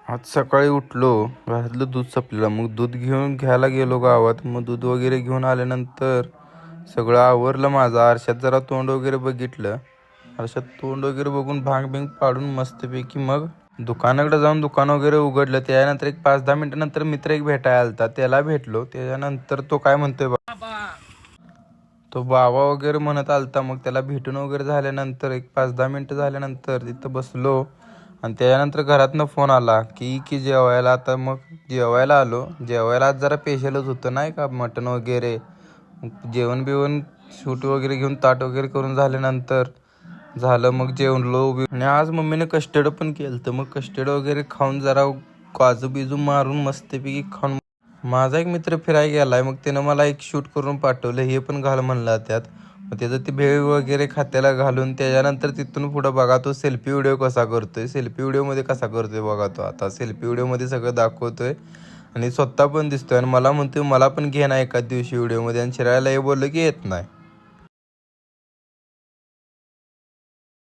आज सकाळी उठलो, घरातलं दूध संपलेलं. मग दूध घ्यायला गेलो गावात. मग दूध वगैरे घेऊन आल्यानंतर सगळं आवरलं माझं. आरशात जरा तोंड वगैरे बघितलं. आरशात तोंड वगैरे बघून भांग बिंग पाडून मस्तपैकी मग दुकानाकडे जाऊन दुकान वगैरे उघडलं. त्यानंतर एक 5-10 मिनिटानंतर मित्र एक भेटायला आलता, त्याला भेटलो. त्याच्यानंतर तो काय म्हणतोय तो बाबा वगैरे म्हणत आलता. मग त्याला भेटून वगैरे झाल्यानंतर एक 5-10 मिनिटं झाल्यानंतर तिथं बसलो. आणि त्याच्यानंतर घरातनं फोन आला की जेवायला. आता मग जेवायला आलो. जेवायला आज जरा स्पेशलच होतं नाही का, मटण वगैरे. जेवण बिवण शूट वगैरे घेऊन ताट वगैरे करून झाल्यानंतर झालं. मग जेवलो आणि आज मम्मीने कस्टर्ड पण केलं. तर मग कस्टर्ड वगैरे खाऊन जरा काजू बिजू मारून मस्तपैकी खाऊन माझा एक मित्र फिरायला गेलाय. मग त्यानं मला एक शूट करून पाठवलं, हे पण घाल म्हणला त्यात. मग त्याचं ते भेळ वगैरे खात्याला घालून त्याच्यानंतर तिथून पुढं बघा तो सेल्फी व्हिडिओ कसा करतोय. सेल्फी व्हिडिओमध्ये कसा करतोय बघा तो. आता सेल्फी व्हिडिओमध्ये सगळं दाखवतोय आणि स्वतः पण दिसतोय. आणि मला म्हणतोय मला पण घे ना एखाद दिवशी व्हिडिओमध्ये. आणि शिरायला हे बोललं की येत नाही.